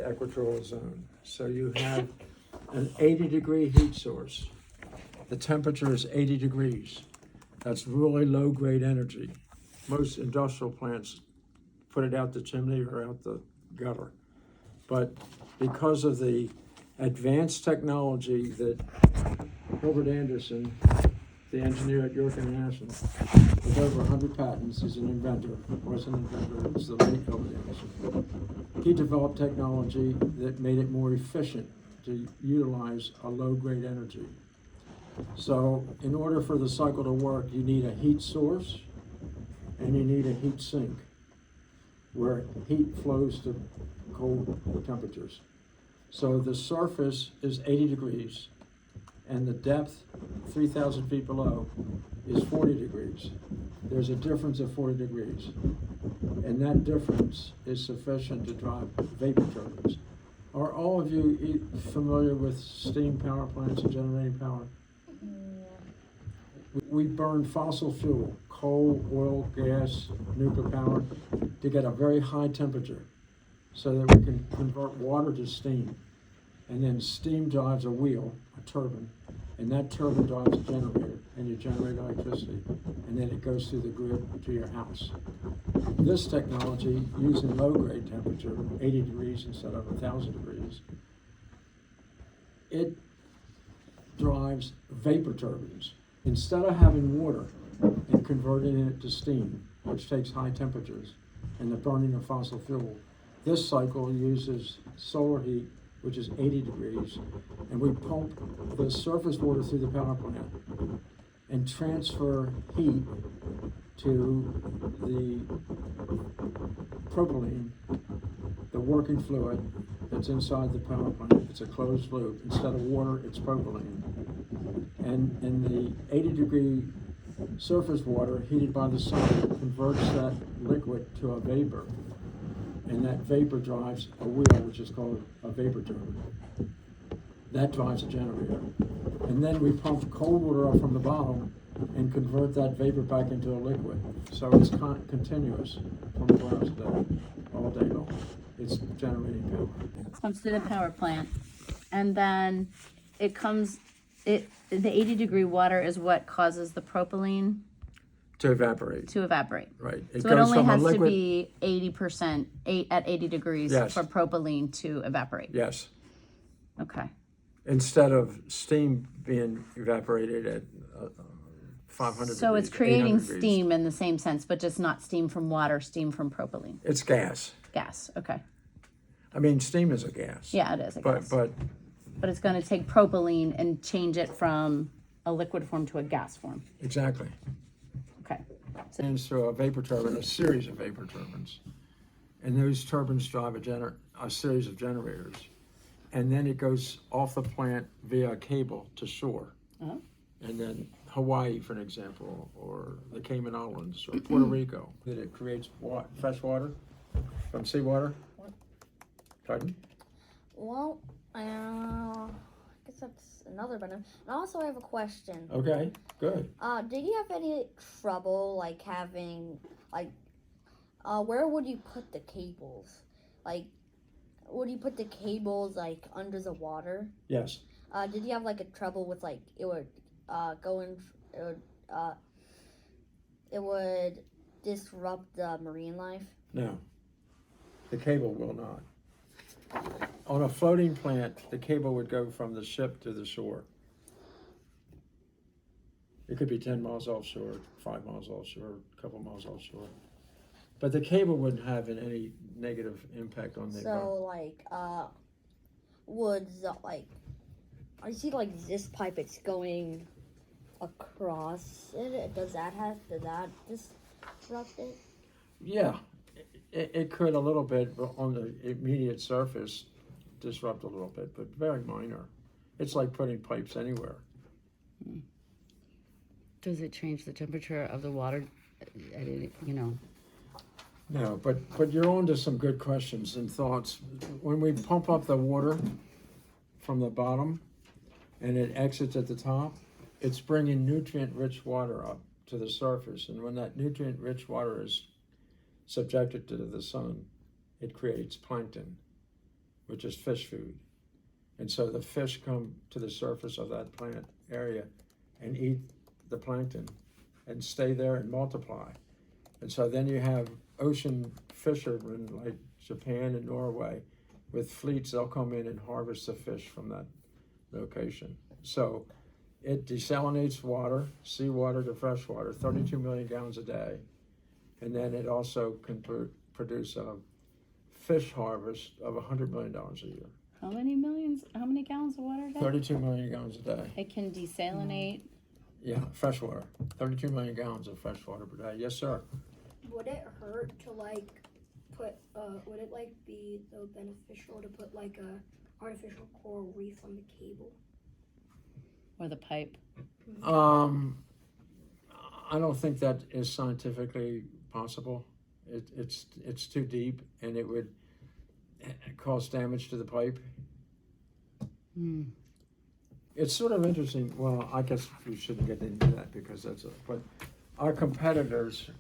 the equatorial zone. So you have an 80-degree heat source. The temperature is 80 degrees. That's really low-grade energy. Most industrial plants put it out the chimney or out the gutter. But because of the advanced technology that Herbert Anderson, the engineer at York International, with over 100 patents, he's an inventor, was an inventor, it was the late Herbert Anderson. He developed technology that made it more efficient to utilize a low-grade energy. So in order for the cycle to work, you need a heat source and you need a heat sink where heat flows to cold temperatures. So the surface is 80 degrees and the depth, 3,000 feet below, is 40 degrees. There's a difference of 40 degrees. And that difference is sufficient to drive vapor turbines. Are all of you familiar with steam power plants and generating power? We burn fossil fuel, coal, oil, gas, nuclear power, to get a very high temperature so that we can convert water to steam. And then steam drives a wheel, a turbine, and that turbine drives a generator, and you generate electricity, and then it goes through the grid to your house. This technology, using low-grade temperature, 80 degrees instead of 1,000 degrees, it drives vapor turbines. Instead of having water and converting it to steam, which takes high temperatures, and the burning of fossil fuel, this cycle uses solar heat, which is 80 degrees, and we pump the surface water through the power plant and transfer heat to the propylene, the working fluid that's inside the power plant. It's a closed loop. Instead of water, it's propylene. And in the 80-degree surface water heated by the sun converts that liquid to a vapor. And that vapor drives a wheel, which is called a vapor turbine. That drives a generator. And then we pump cold water up from the bottom and convert that vapor back into a liquid. So it's continuous 24 hours a day, all day long. It's generating power. Comes to the power plant, and then it comes, the 80-degree water is what causes the propylene To evaporate. Right. So it only has to be 80%, at 80 degrees Yes. for propylene to evaporate. Yes. Okay. Instead of steam being evaporated at 500 degrees. So it's creating 800 degrees. steam in the same sense, but just not steam from water, steam from propylene. It's gas. Gas, okay. I mean, steam is a gas. Yeah, it is, I guess. But But it's going to take propylene and change it from a liquid form to a gas form. exactly. Okay. And through a vapor turbine, a series of vapor turbines. And those turbines drive a series of generators. And then it goes off the plant via a cable to shore. Uh-huh. And then Hawaii, for an example, or the Cayman Islands, or Puerto Rico, that it creates fresh water from seawater. Pardon? Well, I guess that's another benefit. And also, I have a question. Okay, good. Did you have any trouble, like, having, like, where would you put the cables? Like, would you put the cables, like, under the water? Yes. Did you have, like, a trouble with, like, it would it would disrupt the marine life? No. The cable will not. On a floating plant, the cable would go from the ship to the shore. It could be 10 miles offshore, 5 miles offshore, a couple miles offshore. But the cable wouldn't have any negative impact on the environment. So, like, would the, like, I see, like, this pipe, it's going across it. Does that disrupt it? Yeah, it could a little bit, but on the immediate surface, disrupt a little bit, but very minor. It's like putting pipes anywhere. Does it change the temperature of the water? No, but you're on to some good questions and thoughts. When we pump up the water from the bottom and it exits at the top, it's bringing nutrient-rich water up to the surface. And when that nutrient-rich water is subjected to the sun, it creates plankton. which is fish food. And so the fish come to the surface of that plant area and eat the plankton and stay there and multiply. And so then you have ocean fishermen like Japan and Norway with fleets, they'll come in and harvest the fish from that location. So it desalinates water, seawater to freshwater, 32 million gallons a day. And then it also can produce a fish harvest of $100 million a year. How many gallons of water a day? 32 million gallons a day. It can desalinate. Yeah, freshwater. 32 million gallons of fresh water per day. Yes, sir. Would it hurt to like put would it like be though beneficial to put like a artificial coral reef on the cable? Or the pipe. I don't think that is scientifically possible. It's too deep, and it would cause damage to the pipe. Hmm. It's sort of interesting. Well, I guess we shouldn't get into that because but our competitors,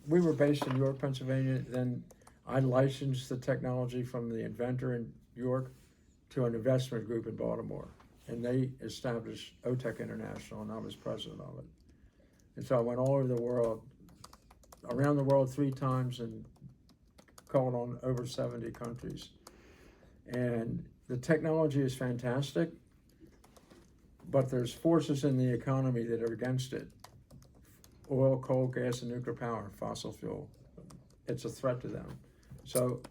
we were based in York, Pennsylvania. Then I licensed the technology from the inventor in York to an investment group in Baltimore. And they established OTEC International, and I was president of it. And so I went all over the world, around the world 3 times, and called on over 70 countries. And the technology is fantastic, but there's forces in the economy that are against it. Oil, coal, gas, and nuclear power, fossil fuel. It's a threat to them. So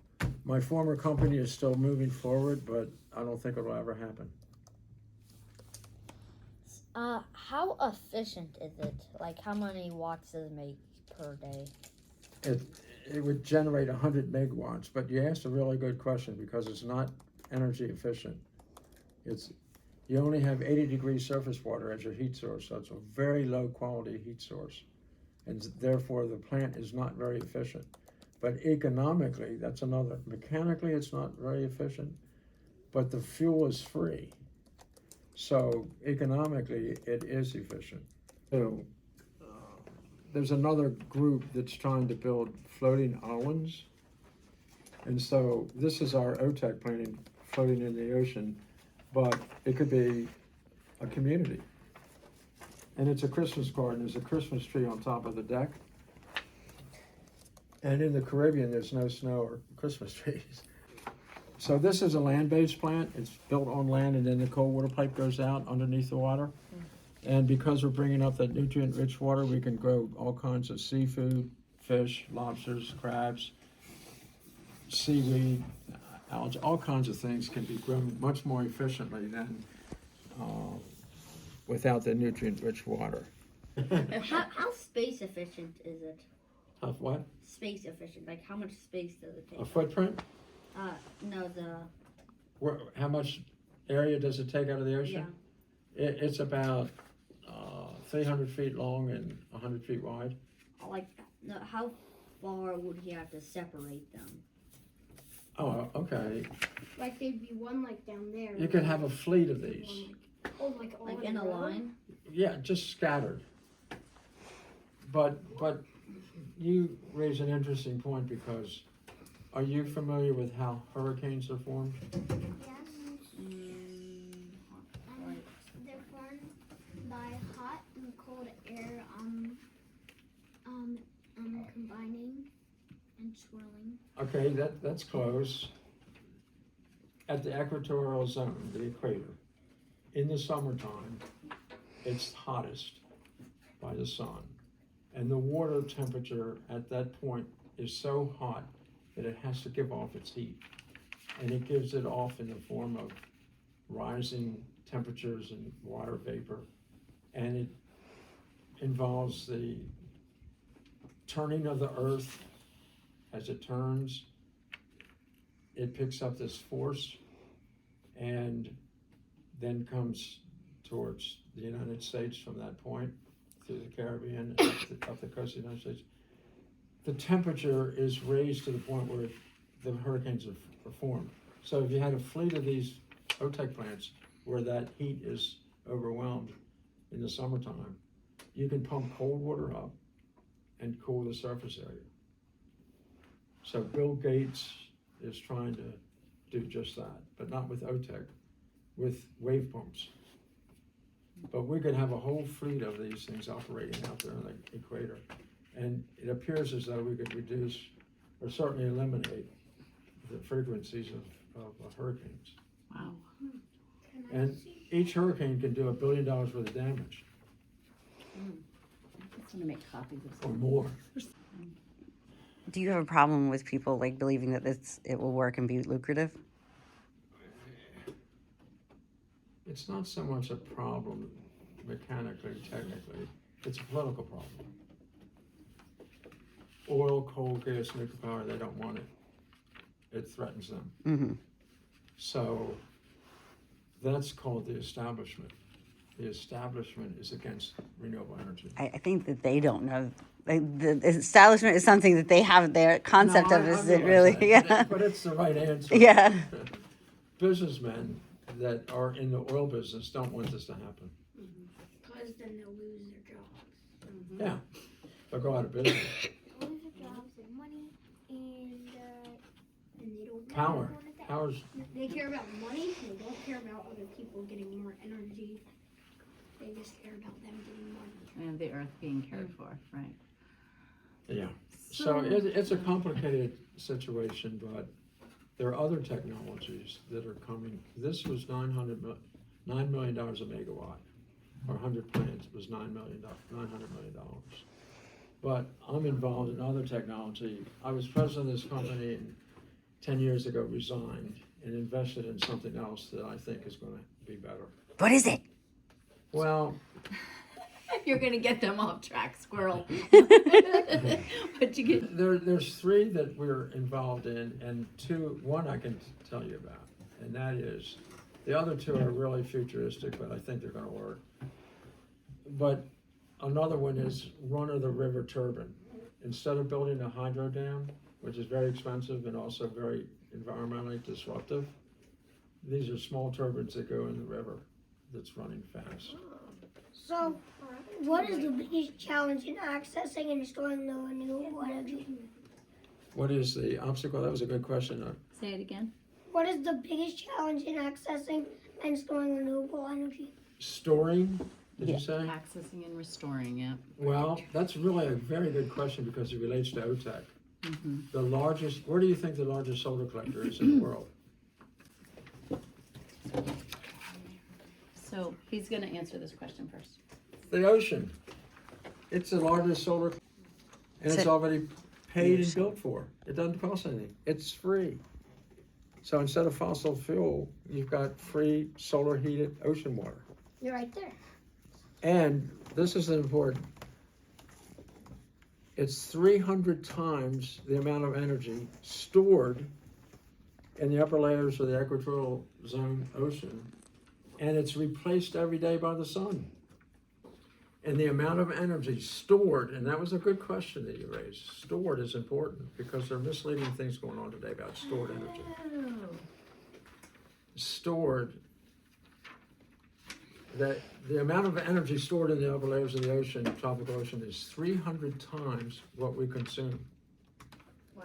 my former company is still moving forward, but I don't think it'll ever happen. How efficient is it? Like, how many watts does it make per day? It would generate 100 megawatts, but you asked a really good question because it's not energy efficient. You only have 80-degree surface water as your heat source, so it's a very low quality heat source, and therefore the plant is not very efficient. But economically, that's another. Mechanically, it's not very efficient, but the fuel is free. So economically, it is efficient. So there's another group that's trying to build floating islands. And so this is our OTEC planning, floating in the ocean, but it could be a community. And it's a Christmas garden. There's a Christmas tree on top of the deck. And in the Caribbean, there's no snow or Christmas trees. So this is a land-based plant. It's built on land, and then the cold water pipe goes out underneath the water. And because we're bringing up that nutrient-rich water, we can grow all kinds of seafood, fish, lobsters, crabs, seaweed, algae, all kinds of things can be grown much more efficiently than without the nutrient-rich water. How space efficient is it? Of what? Space efficient. Like, how much space does it take? A footprint? No, How much area does it take out of the ocean? Yeah. It's about 300 feet long and 100 feet wide. Like, no, how far would he have to separate them? Oh, okay. Like there'd be one like down there. You could have a fleet of these. One, like all Like in a row? line? Yeah, just scattered. But you raise an interesting point because are you familiar with how hurricanes are formed? Yes, they're formed by hot and cold air combining and swirling. Okay, that's close. At the equatorial zone, the equator, in the summertime, it's hottest by the sun. And the water temperature at that point is so hot that it has to give off its heat. And it gives it off in the form of rising temperatures and water vapor. And it involves the turning of the earth. As it turns, it picks up this force and then comes towards the United States from that point, through the Caribbean, up the coast of the United States. The temperature is raised to the point where the hurricanes are formed. So if you had a fleet of these OTEC plants where that heat is overwhelmed in the summertime, you can pump cold water up and cool the surface area. So Bill Gates is trying to do just that, but not with OTEC, with wave pumps. But we could have a whole fleet of these things operating out there in the equator. And it appears as though we could reduce or certainly eliminate the frequencies of hurricanes. Wow. And each hurricane can do $1 billion worth of damage I'm just gonna make copies of or some. more. Do you have a problem with people like believing that it will work and be lucrative? It's not so much a problem mechanically, technically, it's a political problem. Oil, coal, gas, nuclear power, they don't want it. It threatens them. Mm-hmm. So that's called the establishment. The establishment is against renewable energy. I think that they don't know. Like, the establishment is something that they have their concept No, of. I Is it realize really? that, Yeah. but it's the right answer. Yeah. Businessmen that are in the oil business don't want this to happen. Because then they'll lose their jobs. Yeah, they'll go out of business. Lose their jobs and money and And they don't Power, want that. power's, They care about money. They don't care about other people getting more energy. They just care about them getting money. And the earth being cared for, right? yeah. So it's a complicated situation, but there are other technologies that are coming. This was $9 million a megawatt, or 100 plants was $900 million. But I'm involved in other technology. I was president of this company and 10 years ago resigned and invested in something else that I think is going to be better. What is it? Well, You're gonna get them off track, squirrel. But you get. there's 3 that we're involved in, and one I can tell you about, and that is, the other 2 are really futuristic, but I think they're gonna work. But another one is run-of-the-river turbine. Instead of building a hydro dam, which is very expensive and also very environmentally disruptive, these are small turbines that go in the river that's running fast. So, what is the biggest challenge in accessing and storing the renewable energy? What is the obstacle? That was a good question. Say it again. What is the biggest challenge in accessing and storing renewable energy? Storing, did you say? Accessing and restoring, yeah. Well, that's really a very good question because it relates to OTEC. Mm-hmm. The largest, where do you think the largest solar collector is in the world? So he's gonna answer this question first. The ocean. It's the largest solar, and it's already paid and built for. It doesn't cost anything. It's free. So instead of fossil fuel, you've got free solar heated ocean water. You're right there. And this is important. It's 300 times the amount of energy stored in the upper layers of the equatorial zone ocean, and it's replaced every day by the sun. And the amount of energy stored, and that was a good question that you raised. Stored is important because there are misleading things going on today about stored energy. Stored, that the amount of energy stored in the upper layers of the ocean, tropical ocean, is 300 times what we consume. Wow.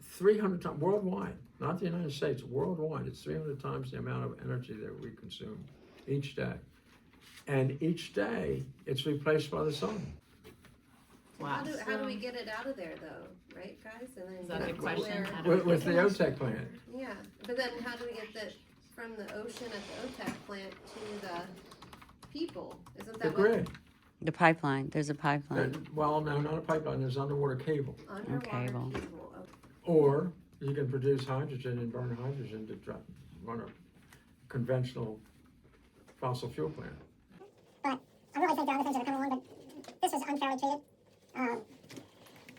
300 times, worldwide, not the United States, worldwide, it's 300 times the amount of energy that we consume each day. And each day, it's replaced by the sun. Wow. How do we get it out of there though, right, guys? And then Is that a get good question? where- How do we With get the OTEC plant. Yeah, but then how do we get the from the ocean at the OTEC plant to the people? Isn't The that grid. The pipeline. There's a pipeline. Well, no, not a pipeline, there's underwater cable. what underwater Cable. people? Okay. Or you can produce hydrogen and burn hydrogen to run a conventional fossil fuel plant. But I really think there are other things that are coming along, but this was unfairly treated.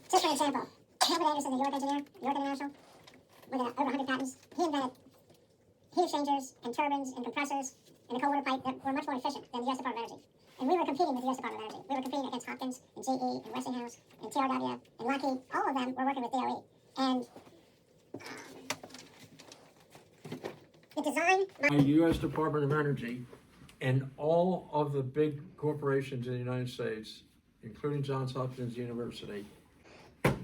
Just for example, Herbert Anderson, the York engineer, York International, with over 100 patents, he invented heat exchangers and turbines and compressors and a cold water pipe that were much more efficient than the U.S. Department of Energy. And we were competing with the U.S. Department of Energy. We were competing against Hopkins and GE and Westinghouse and TRW and Lockheed. All of them were working with DOE. And the design The U.S. Department of Energy and all of the big corporations in the United States, including Johns Hopkins University,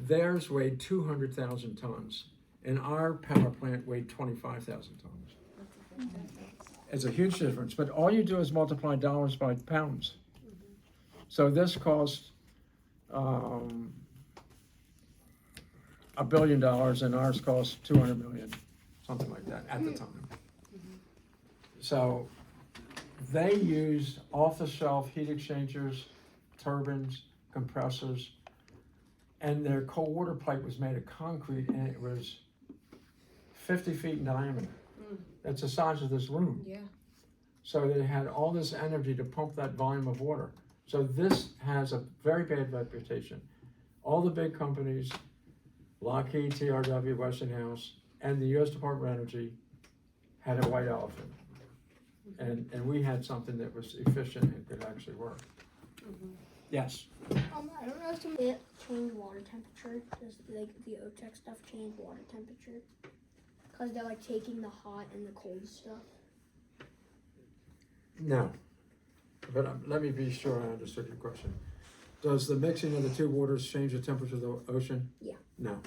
theirs weighed 200,000 tons, and our power plant weighed 25,000 tons. It's a huge difference, but all you do is multiply dollars by pounds. So this cost $1 billion, and ours cost 200 million, something like that at the time. So they used off-the-shelf heat exchangers, turbines, compressors, and their cold water pipe was made of concrete, and it was 50 feet in diameter. That's the size of this room. Yeah. So they had all this energy to pump that volume of water. So this has a very bad reputation. All the big companies, Lockheed, TRW, Westinghouse, and the U.S. Department of Energy had a white elephant. And we had something that was efficient and could actually work. Yes. I don't know if it change water temperature. Does like the OTEC stuff change water temperature? Cause they're like taking the hot and the cold stuff. No. But let me be sure I understood your question. Does the mixing of the two waters change the temperature of the ocean? Yeah. No.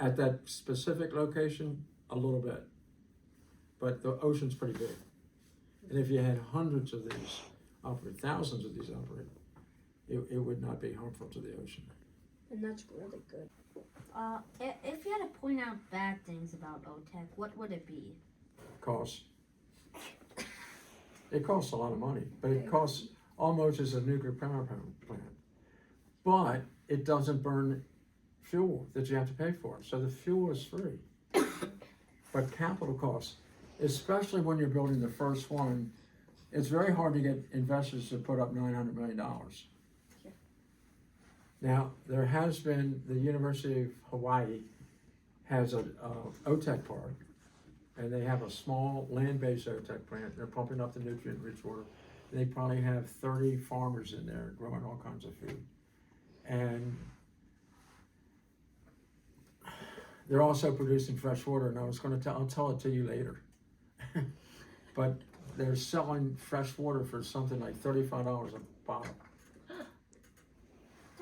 At that specific location, a little bit. But the ocean's pretty big. And if you had hundreds of these operate, thousands of these operate, it would not be harmful to the ocean. And that's really good. If you had to point out bad things about OTEC, what would it be? Costs. It costs a lot of money, but it costs almost as a nuclear power plant. But it doesn't burn fuel that you have to pay for. So the fuel is free. But capital costs, especially when you're building the first one, it's very hard to get investors to put up $900 million. Now, there has been, the University of Hawaii has a OTEC park, and they have a small land-based OTEC plant. They're pumping up the nutrient-rich water. They probably have 30 farmers in there growing all kinds of food. And they're also producing fresh water, and I'll tell it to you later. But they're selling fresh water for something like $35 a bottle.